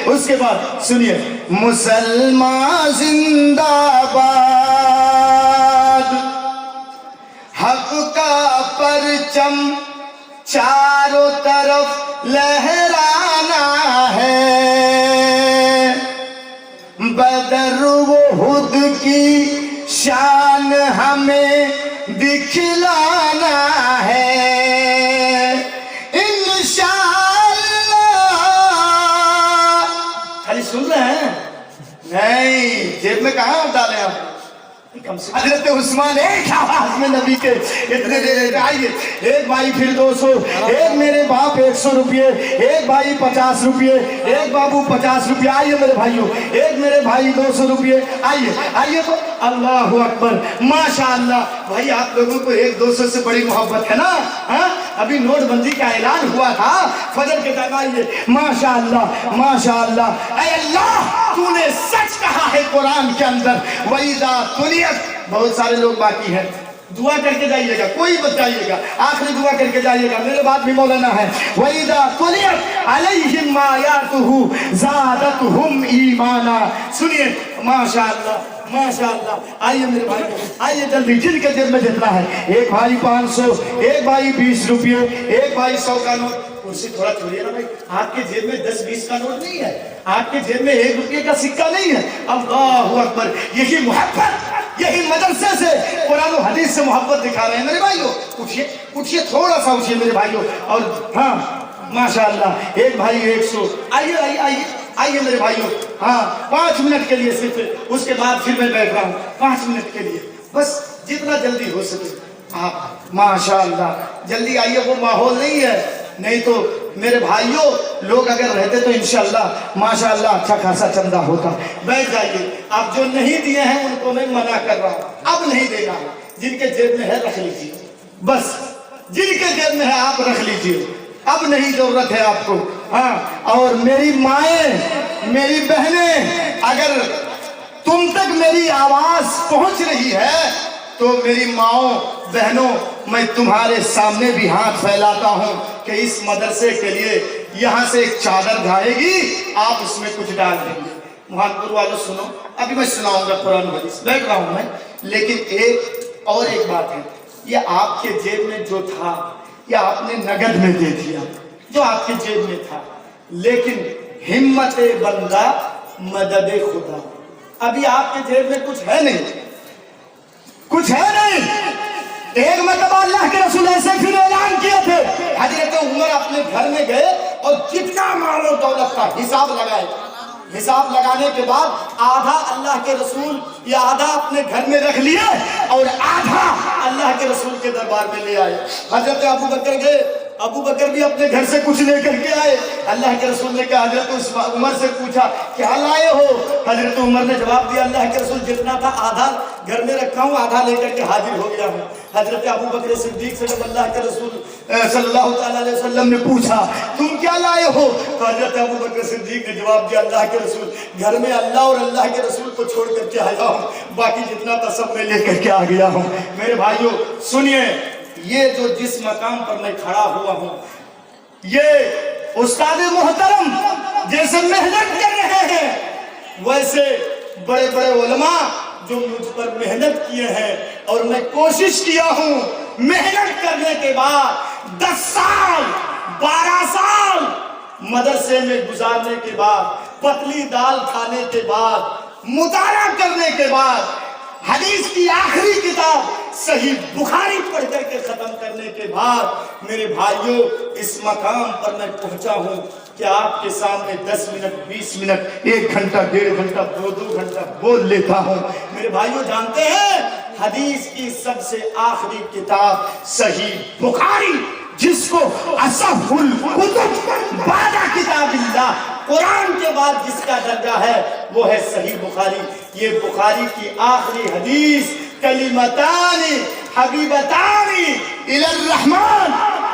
اس کے بعد سنیے، مسلمان زندہ باد، حق کا پرچم چاروں طرف لہرانا ہے، بدر و احد کی شان ہمیں دکھلانا ہے، انشاءاللہ۔ خالی سن رہے ہیں؟ نہیں، جیب میں کہاں ڈالیں آپ؟ حضرت عثمان ایک آواز میں نبی کے اتنے دے رہے تھے، آئیے ایک بھائی پھر 200، ایک میرے باپ 100 روپے، ایک بھائی 50 روپے، ایک بابو 50 روپے، آئیے میرے بھائیوں، ایک میرے بھائی 200 روپے، آئیے آئیے تو اللہ اکبر ماشاءاللہ۔ بھائی آپ لوگوں کو 1-200 سے بڑی محبت ہے نا؟ ابھی نوٹ بندی کا اعلان ہوا تھا فجر کے ٹائم، آئیے ماشاءاللہ ماشاءاللہ۔ اے اللہ تو نے سچ کہا ہے قرآن کے اندر، وَإِذَا تُلِيَتْ۔ بہت سارے لوگ باقی ہیں، دعا کر کے جائیے گا، کوئی بتائیے گا، آخری دعا کر کے جائیے گا، میرے بات بھی مولانا ہے۔ وَإِذَا تُلِيَتْ عَلَيْهِمْ آيَاتُهُ زَادَتْهُمْ ایمانا۔ سنیے ماشاءاللہ ماشاءاللہ۔ آئیے میرے بھائی، آئیے جلدی، جن کے جیب میں جتنا ہے، ایک بھائی 500، ایک بھائی 20 روپے، ایک بھائی 100 کا نوٹ، اسے تھوڑا چھوڑیے نا بھائی، آپ کے جیب میں 10-20 کا نوٹ نہیں ہے، آپ کے جیب میں 1 روپے کا سکہ نہیں ہے۔ اللہ اکبر، یہی محبت، یہی مدرسے سے قرآن و حدیث سے محبت دکھا رہے ہیں میرے بھائیوں۔ اٹھیے اٹھیے، تھوڑا سا اٹھیے میرے بھائیوں، اور ہاں ماشاءاللہ، ایک بھائی 100، آئیے آئیے آئیے آئیے میرے بھائیوں، ہاں 5 منٹ کے لیے صرف، اس کے بعد پھر میں بیٹھ رہا ہوں 5 منٹ کے لیے، بس جتنا جلدی ہو سکے آپ ماشاءاللہ جلدی آئیے۔ وہ ماحول نہیں ہے، نہیں تو میرے بھائیوں لوگ اگر رہتے تو انشاءاللہ ماشاءاللہ اچھا خاصا چندہ ہوتا۔ بیٹھ جائیے، آپ جو نہیں دیے ہیں ان کو میں منع کر رہا ہوں، اب نہیں دینا، جن کے جیب میں ہے رکھ لیجیے، بس جن کے جیب میں ہے آپ رکھ لیجیے، اب نہیں ضرورت ہے آپ کو۔ ہاں، اور میری مائیں، میری بہنیں، اگر تم تک میری آواز پہنچ رہی ہے تو میری ماؤں بہنوں، میں تمہارے سامنے بھی ہاتھ پھیلاتا ہوں کہ اس مدرسے کے لیے یہاں سے ایک چادر جائے گی، آپ اس میں کچھ ڈال دیں گے۔ محمد والوں سنو، ابھی میں سناؤں گا قرآن حدیث، بیٹھ رہا ہوں میں، لیکن ایک بات ہے، یہ آپ کے جیب میں جو تھا یہ آپ نے نگد میں دے دیا، جو آپ کے جیب میں تھا، لیکن ہمت بندہ مدد خدا، ابھی آپ کے جیب میں کچھ ہے نہیں، کچھ ہے نہیں۔ ایک مرتبہ اللہ کے رسول ایسے پھر اعلان کیے تھے، حضرت عمر اپنے گھر میں گئے اور جتنا مال و دولت کا حساب لگائے، حساب لگانے کے بعد آدھا اللہ کے رسول یا آدھا اپنے گھر میں رکھ لیے اور آدھا اللہ کے رسول کے دربار میں لے آئے۔ حضرت ابو بکر گئے، ابو بکر بھی اپنے گھر سے کچھ لے کر کے آئے۔ اللہ کے رسول نے کہا، حضرت عمر سے پوچھا کیا لائے ہو؟ حضرت عمر نے جواب دیا، اللہ کے رسول جتنا تھا آدھا گھر میں رکھا ہوں، آدھا لے کر کے حاضر ہو گیا ہوں۔ حضرت ابو بکر صدیق سے جب اللہ کے رسول صلی اللہ تعالیٰ علیہ وسلم نے پوچھا تم کیا لائے ہو، تو حضرت ابو بکر صدیق نے جواب دیا، اللہ کے رسول گھر میں اللہ اور اللہ کے رسول کو چھوڑ کر کے آیا ہوں، باقی جتنا تھا سب میں لے کر کے آ گیا ہوں۔ میرے بھائیوں سنیے، یہ جو جس مقام پر میں کھڑا ہوا ہوں، یہ استاد محترم جیسے محنت کر رہے ہیں، ویسے بڑے بڑے علماء جو مجھ پر محنت کیے ہیں، اور میں کوشش کیا ہوں محنت کرنے کے بعد 10 سال 12 سال مدرسے میں گزارنے کے بعد، پتلی دال کھانے کے بعد، مطالعہ کرنے کے بعد، حدیث کی آخری کتاب صحیح بخاری پڑھ کر کے ختم کرنے کے بعد، میرے بھائیوں اس مقام پر میں پہنچا ہوں کہ آپ کے سامنے 10 منٹ 20 منٹ 1 گھنٹہ 1.5 گھنٹہ 2 گھنٹہ بول لیتا ہوں۔ میرے بھائیوں جانتے ہیں حدیث کی سب سے آخری کتاب صحیح بخاری، جس کو اصح الکتب بعد کتاب اللہ، قرآن کے بعد جس کا درجہ ہے وہ ہے صحیح بخاری۔ یہ بخاری کی آخری حدیث کلمتان حبیبتان الی الرحمن،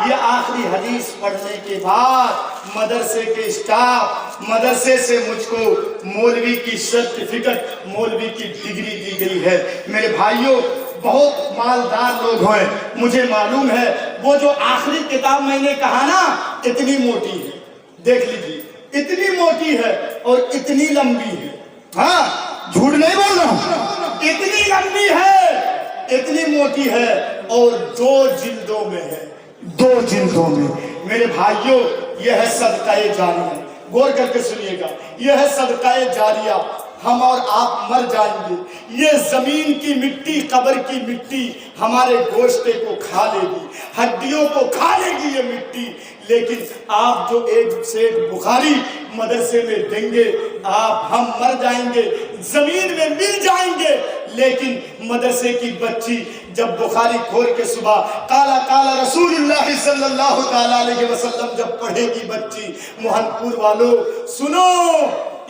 یہ آخری حدیث پڑھنے کے بعد مدرسے کے اسٹاف، مدرسے سے مجھ کو مولوی کی سرٹیفکیٹ، مولوی کی ڈگری دی گئی ہے۔ میرے بھائیوں بہت مالدار لوگ ہیں، مجھے معلوم ہے، وہ جو آخری کتاب میں نے کہا نا اتنی موٹی ہے، دیکھ لیجیے اتنی موٹی ہے، اور اتنی لمبی ہے. ہاں جھوٹ نہیں بول رہا ہوں. اتنی لمبی ہے, اتنی موٹی ہے اور 2 جلدوں میں ہے. 2 جلدوں میں. میرے بھائیوں یہ ہے صدقہ جاریہ. غور کر کے سنیے گا, یہ ہے صدقہ جاریہ. ہم اور آپ مر جائیں گے, یہ زمین کی مٹی, قبر کی مٹی ہمارے گوشتے کو کھا لے گی, ہڈیوں کو کھا لے گی یہ مٹی. لیکن آپ جو ایک سیٹ بخاری مدرسے میں دیں گے, آپ ہم مر جائیں گے, زمین میں مل جائیں گے, لیکن مدرسے کی بچی جب بخاری کھول کے صبح کالا کالا رسول اللہ صلی اللہ تعالی علیہ وسلم جب پڑھے گی بچی, موہن پور والوں سنو,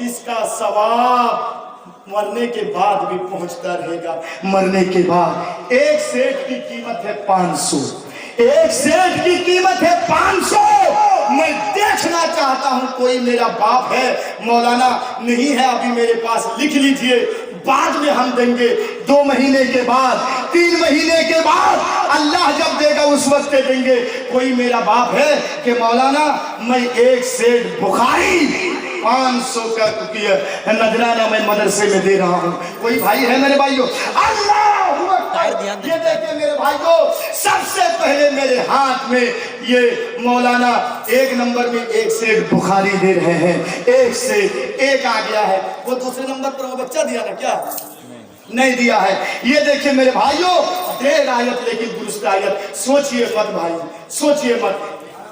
اس کا ثواب مرنے کے بعد بھی پہنچتا رہے گا. مرنے کے بعد. ایک سیٹ کی قیمت ہے 500, ایک سیٹ کی قیمت ہے 500. میں دیکھنا چاہتا ہوں کوئی میرا باپ ہے, مولانا نہیں ہے ابھی میرے پاس, لکھ لیجئے, بعد میں ہم دیں گے. 2 مہینے کے بعد, 3 مہینے کے بعد اللہ جب دے گا اس وقت دیں گے. کوئی میرا باپ ہے کہ مولانا میں ایک سیٹ بخاری 500 کا نذرانہ میں مدرسے میں دے رہا ہوں. کوئی بھائی ہے میرے بھائیوں؟ اللہ یہ دیکھیں میرے بھائیوں, سب سے پہلے میرے ہاتھ میں یہ مولانا 1 نمبر میں 1 سیٹ بخاری دے رہے ہیں. 1 سیٹ 1 آ گیا ہے. وہ دوسرے نمبر پر وہ بچہ دیا نا, کیا نہیں دیا ہے. یہ دیکھیں میرے بھائیوں, دیر آیت لیکن درست آیت. سوچئے مت بھائی, سوچئے مت.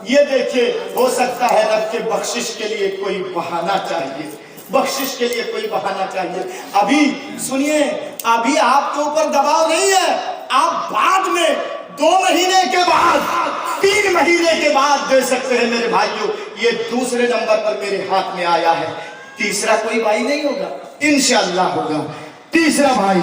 یہ دیکھیں, ہو سکتا ہے رب کے بخشش کے لیے کوئی بہانہ چاہیے, بخشش کے لیے کوئی بہانہ چاہیے. ابھی سنیے, ابھی آپ کے اوپر دباؤ نہیں ہے, آپ بعد میں 2 مہینے کے بعد, 3 مہینے کے بعد دے سکتے ہیں میرے بھائیوں. یہ دوسرے نمبر پر میرے ہاتھ میں آیا ہے. تیسرا کوئی بھائی نہیں ہوگا, انشاءاللہ ہوگا. تیسرا بھائی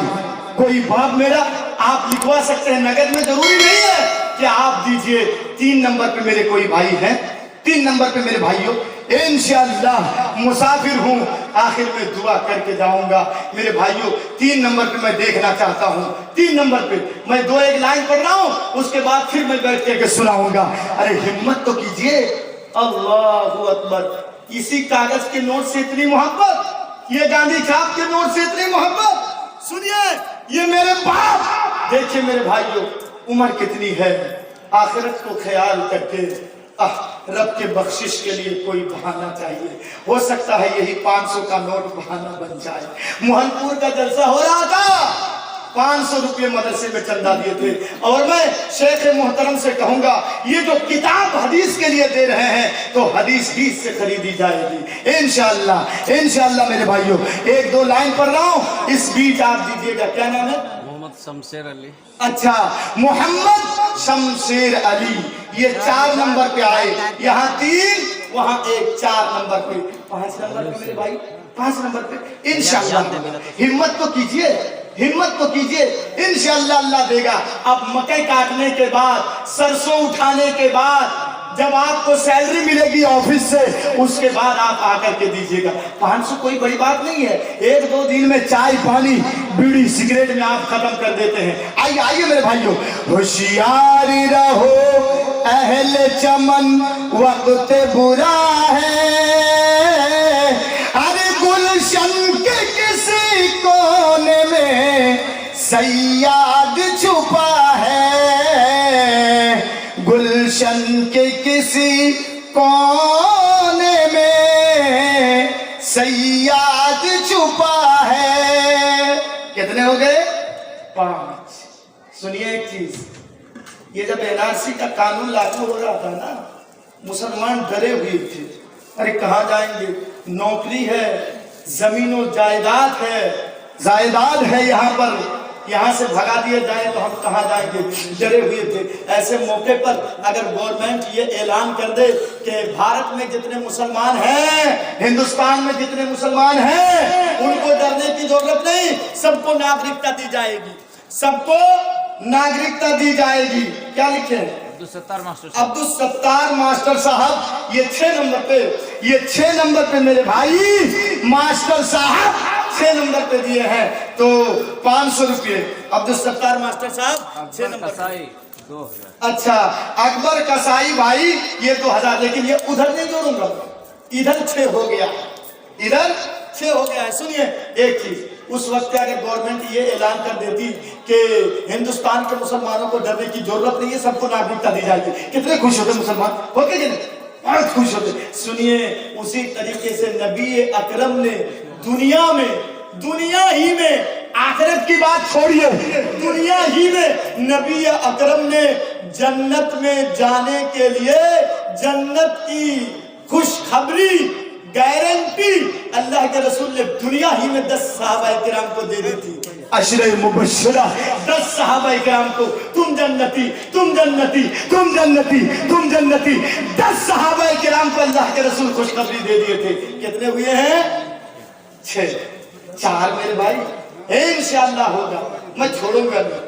کوئی باپ میرا, آپ لکھوا سکتے ہیں, نگد میں ضروری نہیں ہے کہ آپ دیجئے. 3 نمبر پہ میرے کوئی بھائی ہیں, 3 نمبر پہ میرے بھائیوں انشاءاللہ مسافر ہوں, آخر میں دعا کر کے جاؤں گا میرے بھائیوں. 3 نمبر پہ میں دیکھنا چاہتا ہوں. 3 نمبر پہ میں 2-1 لائن پڑھ رہا ہوں, اس کے بعد پھر میں بیٹھ کے سناؤں گا. ارے ہمت تو کیجئے. اللہ اکبر. اسی کاغذ کے نوٹ سے اتنی محبت, یہ گاندھی چھاپ کے نوٹ سے اتنی محبت. سنیے, یہ میرے باپ. دیکھیں میرے بھائیوں, عمر کتنی ہے, آخرت کو خیال کر کے رب کے بخشش کے لیے کوئی بہانہ چاہیے. ہو سکتا ہے یہی 500 کا نوٹ بہانہ بن جائے. موہن پور کا جلسہ ہو رہا تھا, 500 روپے مدرسے میں چندہ دیے تھے. اور میں شیخ محترم سے کہوں گا, یہ جو کتاب حدیث کے لیے دے رہے ہیں تو حدیث سے خریدی جائے گی انشاءاللہ. انشاءاللہ میرے بھائیوں, 1-2 لائن پڑھ رہا ہوں, اس بیچ آپ دیجئے گا. کیا نام ہے؟ محمد شمشیر علی. اچھا, محمد شمشیر علی. یہ 4 نمبر پہ آئے, یہاں 3, وہاں 1, 4 نمبر پہ. 5 نمبر پہ میرے بھائی, 5 نمبر پہ انشاءاللہ. ہمت تو کیجئے, ہمت تو کیجئے, انشاءاللہ اللہ دے گا. اب مکئی کاٹنے کے بعد, سرسوں اٹھانے کے بعد, جب آپ کو سیلری ملے گی آفس سے, اس کے بعد آپ آ کر کے دیجئے گا. 500 کوئی بڑی بات نہیں ہے. 1-2 دن میں چائے پانی بیڑی سگریٹ میں آپ ختم کر دیتے ہیں. آئیے آئیے میرے بھائیوں, ہوشیار رہو اہل چمن وقت برا ہے, ارے گلشن کے کسی کونے میں صیاد چھپا ہے, گلشن کے کسی کونے میں صیاد چھپا ہے. کتنے ہو گئے؟ 5. سنیے ایک چیز, یہ جب NRC کا قانون لاگو ہو رہا تھا نا, مسلمان ڈرے ہوئے تھے. ارے کہاں جائیں گے, نوکری ہے, زمین و جائیداد ہے, جائیداد ہے یہاں پر, یہاں سے بھگا دیے جائیں تو ہم کہاں جائیں گے, ڈرے ہوئے تھے. ایسے موقع پر اگر گورنمنٹ یہ اعلان کر دے کہ بھارت میں جتنے مسلمان ہیں, ہندوستان میں جتنے مسلمان ہیں, ان کو ڈرنے کی ضرورت نہیں, سب کو ناگرکتا دی جائے گی, سب کو ناگرکتا دی جائے گی. کیا لکھے ہیں؟ عبدالستار ماسٹر صاحب. یہ 6 نمبر پہ, یہ 6 نمبر پہ میرے بھائی ماسٹر صاحب 6 نمبر پہ دیے ہیں تو 500 روپے. عبدالستار ماسٹر صاحب 6 نمبر پہ. اچھا, اکبر کسائی بھائی یہ 2000, لیکن یہ ادھر نہیں جوڑوں گا, ادھر 6 ہو گیا, ادھر 6 ہو گیا ہے. سنیے ایک چیز، اس وقت اگر گورنمنٹ یہ اعلان کر دیتی کہ ہندوستان کے مسلمانوں کو ڈرنے کی ضرورت نہیں ہے، سب کو ناگرکتا دی جائے گی، کتنے خوش ہوتے مسلمان، ہوتے کہ نہیں؟ بہت خوش ہوتے. سنیے اسی طریقے سے نبی اکرم نے دنیا ہی میں، آخرت کی بات چھوڑیے، دنیا ہی میں نبی اکرم نے جنت میں جانے کے لیے جنت کی خوشخبری، گارنٹی اللہ کے رسول نے دنیا ہی میں 10 صحابہ کرام کو دے دی تھی. عشرہ مبشرہ 10 صحابہ کرام کو، تم جنتی، تم جنتی، تم جنتی، تم جنتی. 10 صحابہ کرام کو اللہ کے رسول خوشخبری دے دیے تھے. کتنے ہوئے ہیں؟ 6. 4 میرے بھائی انشاءاللہ ہوگا، میں چھوڑوں گا نہیں.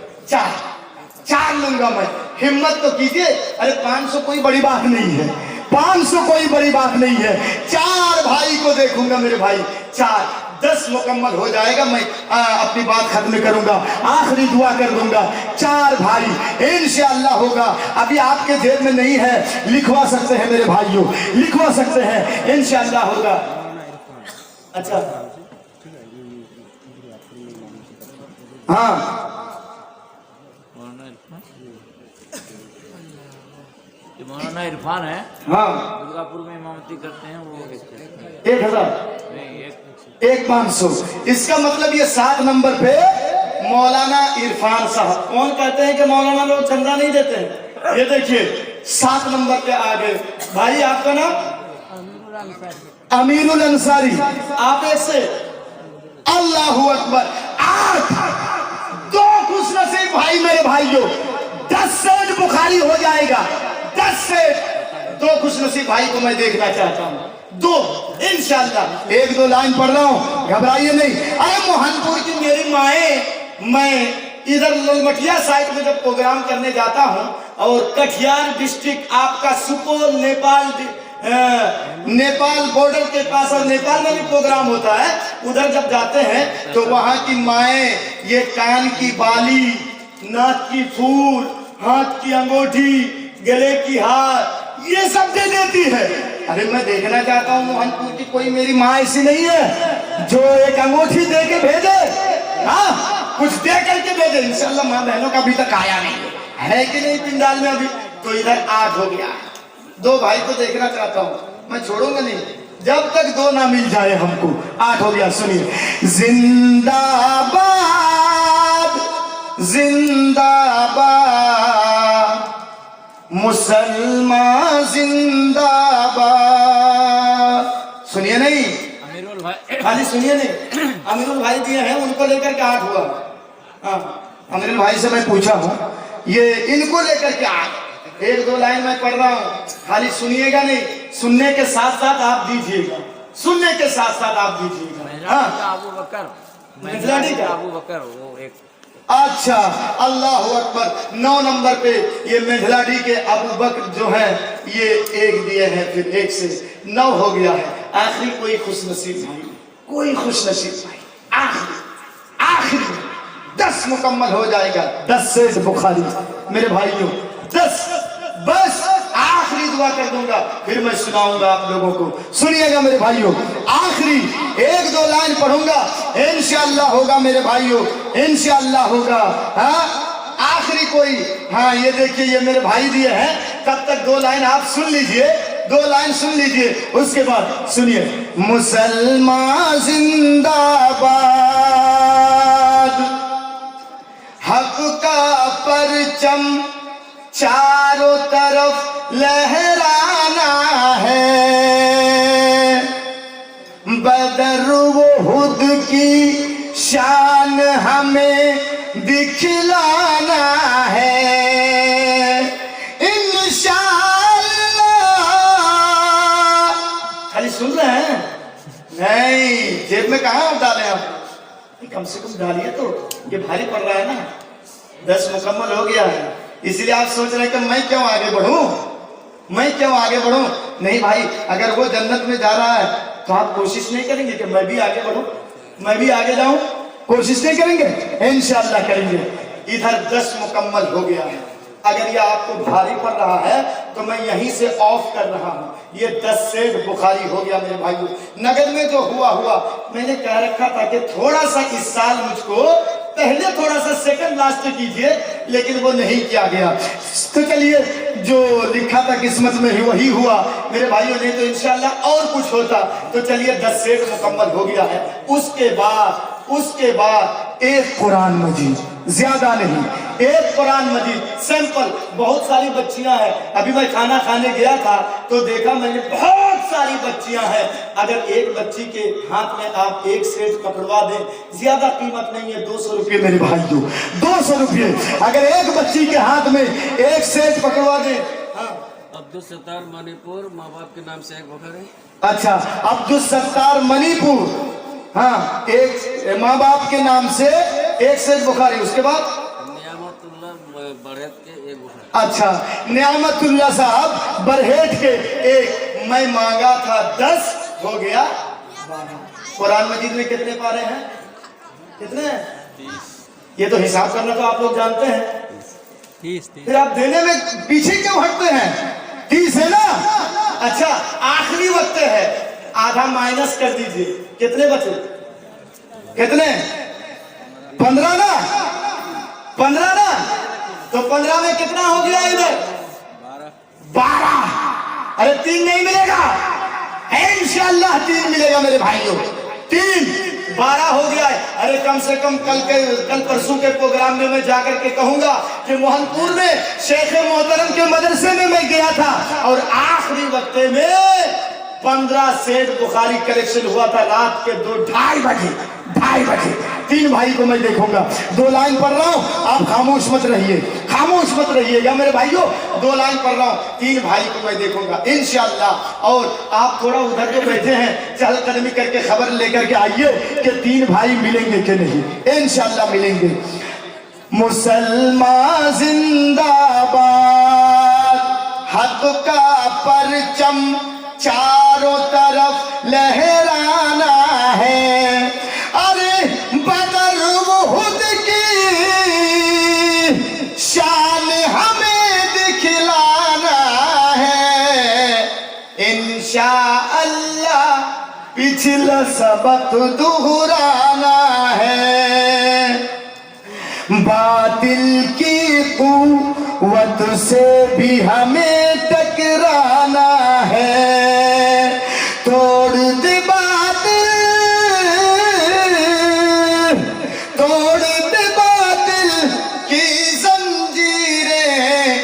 4 لوں گا میں. ہمت تو کیجئے. ارے 500 کوئی بڑی بات نہیں ہے، 500 کوئی بڑی بات نہیں ہے. 4 بھائی کو دیکھوں گا میرے بھائی. 4 10 مکمل ہو جائے گا، میں اپنی بات ختم کروں گا، آخری دعا کر دوں گا. 4 بھائی انشاءاللہ ہوگا. ابھی آپ کے جیب میں نہیں ہے، لکھوا سکتے ہیں میرے بھائیوں، لکھوا سکتے ہیں، انشاءاللہ ہوگا. اچھا ہاں مولانا عرفان ہے، ہاں درگا پور میں امامتی کرتے ہیں. وہ 1000 ایک 500. اس کا مطلب یہ 7 نمبر پہ مولانا عرفان صاحب. کون کہتے ہیں کہ مولانا لوگ چندہ نہیں دیتے ہیں؟ یہ دیکھیے 7 نمبر پہ آگے. بھائی آپ کا نام امیر الانصاری. آپ ایسے اللہ اکبر. 8 2 خوش نصیب بھائی میرے بھائیوں. 10 سیٹ بخاری ہو جائے گا. 10 سیٹ. 2 خوش نصیب بھائی کو میں دیکھنا چاہتا ہوں. 2 انشاءاللہ. 1-2 لائن پڑھ رہا ہوں، گھبرائیے نہیں. ارے موہن پور کی میری مائیں، میں ادھر للمٹیا سائٹ میں جب پروگرام کرنے جاتا ہوں، اور کٹھیار ڈسٹرکٹ آپ کا سپول نیپال بارڈر کے پاس، اور نیپال میں بھی پروگرام ہوتا ہے، ادھر جب جاتے ہیں تو وہاں کی مائیں یہ کان کی بالی، ناک کی پھول، ہاتھ کی انگوٹھی، گلے کی ہار، یہ سب دے دیتی ہے. ارے میں دیکھنا چاہتا ہوں موہن پور کی کوئی میری ماں ایسی نہیں ہے جو ایک انگوٹھی دے کے بھیجے، ہاں کچھ دے کر کے بھیجے. انشاءاللہ ماں بہنوں کا ابھی تک آیا نہیں ہے کہ نہیں پنڈال میں ابھی. تو ادھر 8 ہو گیا. 2 بھائی کو دیکھنا چاہتا ہوں، میں چھوڑوں گا نہیں جب تک 2 نہ مل جائے ہم کو. 8 ہو گیا. سنیے زندہ باد زندہ باد مسلمان زندہ باد. سنیے نہیں امیر البھائی، خالی سنیے نہیں. امیر البھائی دیے ہیں، ان کو لے کر کے 8 ہوا. ہاں امیر البھائی سے میں پوچھا ہوں، یہ ان کو لے کر کے 8. 1-2 لائن میں پڑھ رہا ہوں، خالی سنیے گا نہیں، سننے کے ساتھ ساتھ آپ دیجیے گا، سننے کے ساتھ ساتھ آپ دیجیے گا. ہاں ابو بکر، مجلاڈی کا ابو بکر وہ ایک. اچھا اللہ اکبر. 9 نمبر پہ یہ مجلاڈی کے ابو بکر جو ہیں، یہ 1 دیے ہیں، پھر 1 سے 9 ہو گیا ہے. آخری کوئی خوش نصیب بھائی، کوئی خوش نصیب بھائی، آخری 10 مکمل ہو جائے گا. 10 سے بخاری میرے بھائیوں، 10 بس. آخری دعا کر دوں گا، پھر میں سناؤں گا آپ لوگوں کو. سنیے گا میرے بھائیوں، آخری 1-2 لائن پڑھوں گا، انشاءاللہ ہوگا میرے بھائیوں، انشاءاللہ ہوگا. ہاں آخری کوئی، ہاں یہ دیکھیے یہ میرے بھائی دیے ہیں. تب تک 2 لائن آپ سن لیجئے، 2 لائن سن لیجئے، اس کے بعد سنیے. مسلمان زندہ باد، حق کا پرچم چاروں طرف لہرانا ہے، بدر و احد کی شان ہمیں دکھلانا ہے. انشاءاللہ. خالی سن رہے ہیں؟ نہیں جیب میں کہاں ڈالیں آپ؟ کم سے کم ڈالیے تو، یہ بھاری پڑ رہا ہے نا. 10 مکمل ہو گیا ہے، اس لیے آپ سوچ رہے ہیں کہ میں کیوں آگے بڑھوں، میں کیوں آگے بڑھوں. نہیں بھائی، اگر وہ جنت میں جا رہا ہے تو آپ کوشش نہیں کریں گے کہ میں بھی آگے بڑھوں، میں بھی آگے جاؤں؟ کوشش نہیں کریں گے؟ انشاءاللہ کریں گے. ادھر 10 مکمل ہو گیا ہے. اگر یہ آپ کو بھاری پڑ رہا ہے تو میں یہیں سے آف کر رہا ہوں. یہ 10 سیٹ بخاری ہو گیا میرے بھائیو. نگد میں جو ہوا میں نے کہہ رکھا تھا کہ تھوڑا سا اس سال مجھ کو پہلے تھوڑا سا سیکنڈ لاسٹ کیجئے، لیکن وہ نہیں کیا گیا. تو چلیے جو لکھا تھا قسمت میں ہی وہی ہوا میرے بھائیوں. نے تو انشاءاللہ اور کچھ ہوتا. تو چلیے 10 سیٹ مکمل ہو گیا ہے. اس کے بعد ایک قرآن مجید، زیادہ نہیں، ایک قرآن مجید سیمپل. بہت ساری بچیاں ہیں. ابھی میں کھانا کھانے گیا تھا تو دیکھا میں نے بہت ساری بچیاں ہیں. اگر ایک بچی کے ہاتھ میں آپ ایک سیٹ پکڑوا دیں، زیادہ قیمت نہیں ہے، 200 روپے میرے بھائیو، 200 روپے. اگر ایک بچی کے ہاتھ میں ایک سیٹ پکڑوا دیں. عبدالستار منی پور، ماں باپ کے نام سے ایک بخاری. اچھا، عبدالستار منی پور، ہاں، ایک ماں باپ کے نام سے ایک سیٹ بخاری. اس کے بعد نعمت اللہ بڑھت کے ایک بخاری. اچھا، نعمت اللہ صاحب برہیٹ کے ایک. میں مانگا تھا 10، ہو گیا 12. قرآن مجید میں کتنے پارے ہیں؟ کتنے ہیں؟ 30. یہ تو حساب کرنا تو آپ لوگ جانتے ہیں. 30. پھر آپ دینے میں پیچھے کیوں ہٹتے ہیں؟ 30 ہے نا. اچھا، آخری وقت ہے، آدھا مائنس کر دیجئے. کتنے بچے؟ کتنے؟ 15 نا. 15 نا. تو 15 میں کتنا ہو گیا ادھر؟ 12. ارے 3 نہیں ملے گا، انشاءاللہ 3 ملے گا میرے بھائیوں. 3 12 ہو گیا ہے. ارے کم سے کم کل پرسوں کے پروگرام میں میں جا کر کے کہوں گا کہ موہن پور میں شیخ محترم کے مدرسے میں گیا تھا اور آخری وقت میں 15 سیٹ بخاری کلیکشن ہوا تھا رات کے 2:30 بجے. 2:30 بجے 3 بھائی کو میں دیکھوں گا. 2 لائن پڑھ رہا ہوں، آپ خاموش مت رہیے، خاموش مت رہیے گا میرے بھائیوں. 2 لائن پڑھ رہا ہوں، 3 بھائی کو میں دیکھوں گا انشاءاللہ. اور آپ تھوڑا ادھر جو بیٹھے ہیں چہل قدمی کر کے خبر لے کر کے آئیے کہ 3 بھائی ملیں گے کہ نہیں. انشاءاللہ ملیں گے. مسلمان زندہ باد، حق کا پرچم چاروں طرف لہرانا ہے. ارے بدر احد کی شان ہمیں دکھلانا ہے. انشاءاللہ پچھلا سبق دہرانا ہے. باطل کی قوت سے بھی ہمیں ٹکرانا ہے. توڑ دے باطل، توڑ دے باطل کی زنجیریں،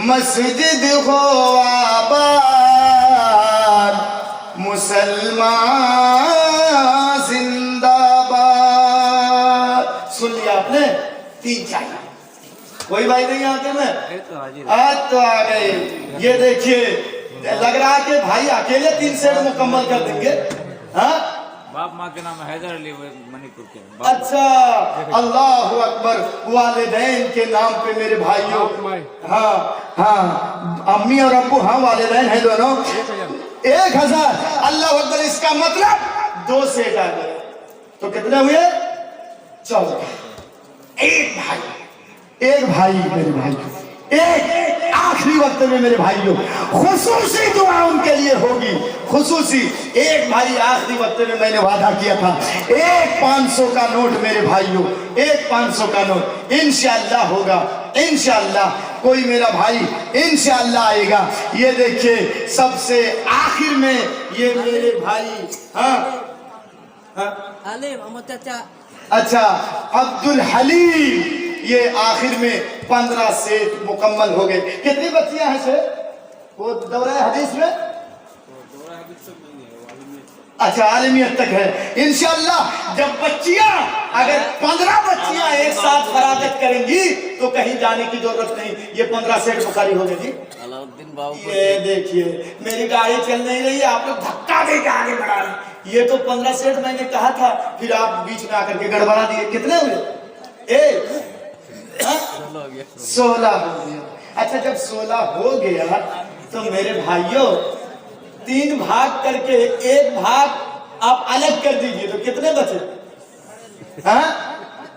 مسجد ہو آباد. مسلمان زندہ باد. سن لیا آپ نے؟ 3 چاہیے. کوئی بھائی نہیں آتے میں آج تو آ گئے. یہ دیکھیے لگ رہا کہ بھائی اکیلے 3 سیٹ مکمل کر دیں گے. ہاں، باپ ماں کے نام حیدر علی منی پور کے. اچھا، اللہ اکبر. والدین کے نام پہ میرے بھائیوں، ہاں ہاں، امی اور ابو، ہاں والدین ہیں دونوں. 1000. اللہ اکبر. اس کا مطلب 2 سیٹ آ گئے تو کتنے ہوئے؟ 14. ایک بھائی میرے بھائی، ایک آخری وقت میں میرے بھائیوں خصوصی دعا ان کے لیے ہوگی. خصوصی ایک بھائی آخری وقت میں نے وعدہ کیا تھا، ایک 500 کا نوٹ میرے بھائیوں، ایک 500 کا نوٹ انشاءاللہ ہوگا. انشاءاللہ کوئی میرا بھائی انشاءاللہ آئے گا. یہ دیکھیے سب سے آخر میں یہ میرے بھائی، ہاں اچھا، عبد الحلیم. یہ آخر میں 15 سیٹ مکمل ہو گئے. کتنی بچیاں ہیں سے وہ دورہ حدیث میں؟ اچھا، عالمیت تک ہے. انشاءاللہ جب بچیاں اگر 15 بچیاں ایک ساتھ فراغت کریں گی تو کہیں جانے کی ضرورت نہیں. یہ 15 سیٹ بخاری ہو گئے. جی یہ دیکھیے میری گاڑی چل نہیں رہی ہے، آپ لوگ دھکا دے کے آگے بڑھا رہے ہیں. یہ تو 15 سیٹ میں نے کہا تھا، پھر آپ بیچ میں آ کر کے گڑبڑا دیے. کتنے ہوئے؟ 16 ہو گیا. اچھا، جب 16 ہو گیا تو میرے بھائیوں 3 بھاگ کر کے ایک بھاگ آپ الگ کر دیجئے تو کتنے بچے؟ ہاں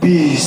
20।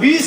20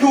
2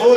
4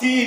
3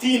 3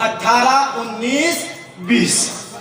18, 19, 20।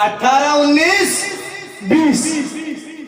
18, 19, 20।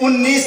19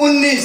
19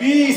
20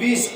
20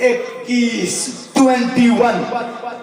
21, 21।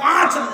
5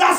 10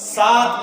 7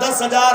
10,000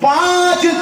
5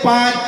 5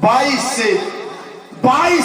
22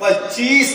25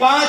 5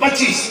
25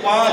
5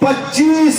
25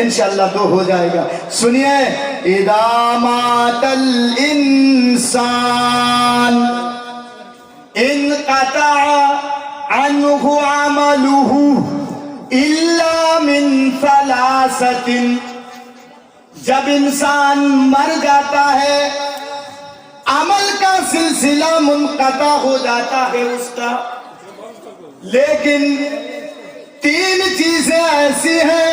انشاءاللہ 2 ہو جائے گا. سنیے اذا مات الانسان انقطع عنه عمله الا من 3. جب انسان مر جاتا ہے عمل کا سلسلہ منقطع ہو جاتا ہے اس کا، لیکن 3 چیزیں ایسی ہیں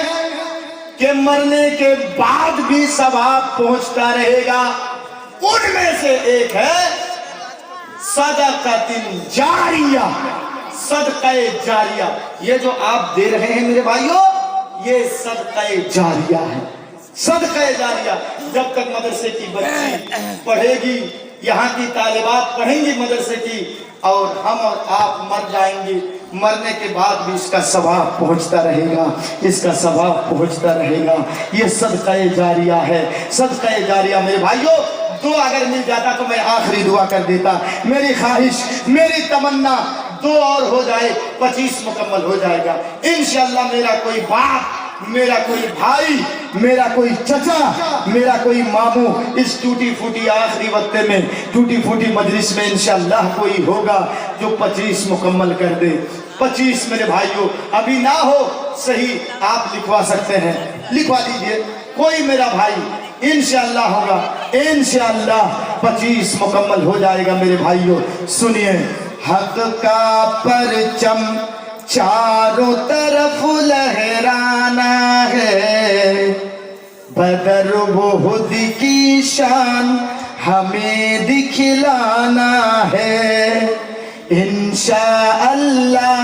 کہ مرنے کے بعد بھی ثواب پہنچتا رہے گا. ان میں سے ایک ہے صدقۃ جاریہ، صدقہ جاریہ. یہ جو آپ دے رہے ہیں میرے بھائیوں، یہ صدقہ جاریہ ہے. صدقہ جاریہ جب تک مدرسے کی بچی پڑھے گی، یہاں کی طالبات پڑھیں گی مدرسے کی، اور ہم اور آپ مر جائیں گے، مرنے کے بعد بھی اس کا ثواب پہنچتا رہے گا، اس کا ثواب پہنچتا رہے گا. یہ صدقہ جاریہ ہے. صدقہ جاریہ میرے بھائیوں 2 اگر مل جاتا تو میں آخری دعا کر دیتا. میری خواہش، میری تمنا 2 اور ہو جائے 25 مکمل ہو جائے گا انشاءاللہ. میرا کوئی باپ، میرا کوئی بھائی، میرا کوئی چچا، میرا کوئی ماموں اس ٹوٹی پھوٹی آخری وقت میں ٹوٹی پھوٹی مجلس میں انشاءاللہ کوئی ہوگا جو 25 مکمل کر دے. 25 میرے بھائیوں ابھی نہ ہو صحیح آپ لکھوا سکتے ہیں، لکھوا دیجئے. کوئی میرا بھائی انشاءاللہ ہوگا، انشاءاللہ 25 مکمل ہو جائے گا میرے بھائیوں. سنیے حق کا پرچم چاروں طرف لہرانا ہے، بدر بہد کی شان ہمیں دکھلانا ہے. انشاءاللہ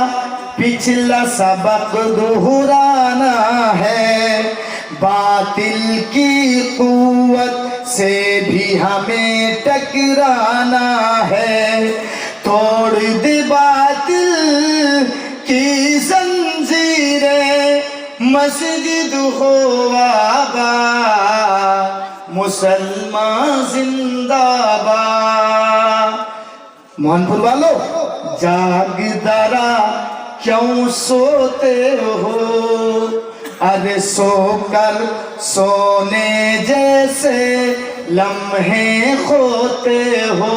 پچھلا سبق دہرانا ہے، باطل کی قوت سے بھی ہمیں ٹکرانا ہے. توڑ دے باطل کی زنجیریں، مسجد ہو آباد، مسلمان زندہ باد. موہنپور والو جاگ درا کیوں سوتے ہو، ارے سو کر سونے جیسے لمحے کھوتے ہو.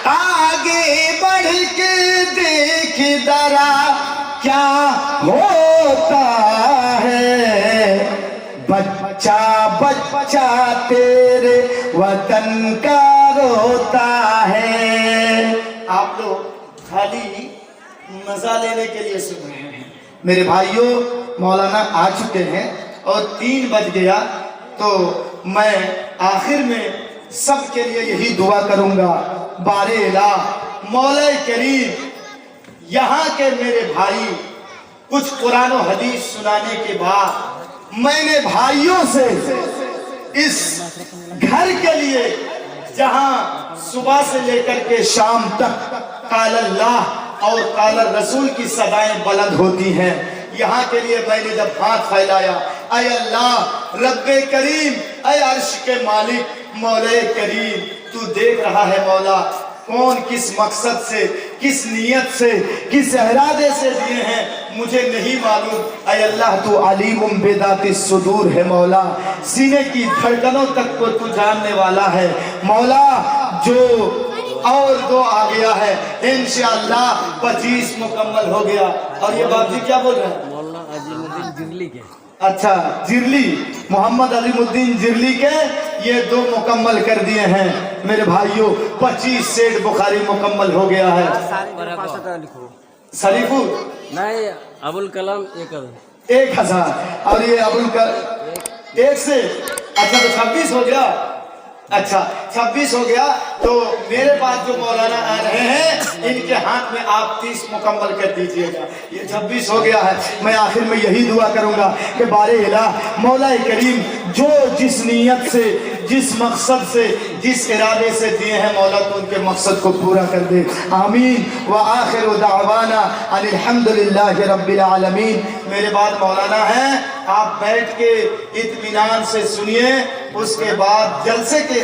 آگے بڑھ کے دیکھ درا کیا ہوتا ہے، بچہ بچہ تیرے وطن کا روتا ہے. آپ لوگ خالی مزہ لینے کے لیے سن رہے ہیں میرے بھائیوں. مولانا آ چکے ہیں اور 3 بج گیا، تو میں آخر میں سب کے لیے یہی دعا کروں گا. بار الہ مولا کریم یہاں کے میرے بھائی کچھ قرآن و حدیث سنانے کے بعد میں نے بھائیوں سے اس گھر کے لیے جہاں صبح سے لے کر کے شام تک قال اللہ اور قال الرسول کی صدائیں بلند ہوتی ہیں، یہاں کے لیے میں نے جب ہاتھ پھیلایا، اے اللہ رب کریم، اے عرش کے مالک مولا کریم، تو دیکھ رہا ہے مولا کون کس مقصد سے، کس نیت سے، کس ارادے سے دیے ہیں مجھے نہیں معلوم. اے اللہ تو علیم بذات الصدور ہے مولا، سینے کی دھڑکنوں تک کو تو جاننے والا ہے مولا. جو اور 2 آ گیا ہے انشاءاللہ 25 مکمل ہو گیا. اور یہ باپ جی کیا بول رہے ہیں؟ مولانا عظیم الدین جرلی کے. اچھا جرلی، محمد عظیم الدین جرلی کے یہ 2 مکمل کر دیے ہیں میرے بھائیوں. 25 سیٹ بخاری مکمل ہو گیا ہے. شریفو نہیں ابوالکلام 1000 اور یہ ابوالکلام 1 سے. اچھا تو 26 ہو گیا. اچھا 26 ہو گیا. تو میرے پاس جو مولانا آ رہے ہیں ان کے ہاتھ میں آپ 30 مکمل کر دیجئے گا. یہ 26 ہو گیا ہے. میں آخر میں یہی دعا کروں گا کہ بار الہ مولا کریم جو جس نیت سے، جس مقصد سے، جس ارادے سے دیے ہیں مولا تو ان کے مقصد کو پورا کر دے. آمین. وآخر دعوانا ان الحمدللہ رب العالمین. میرے بعد مولانا ہیں، آپ بیٹھ کے اطمینان سے سنیے، اس کے بعد جلسے کے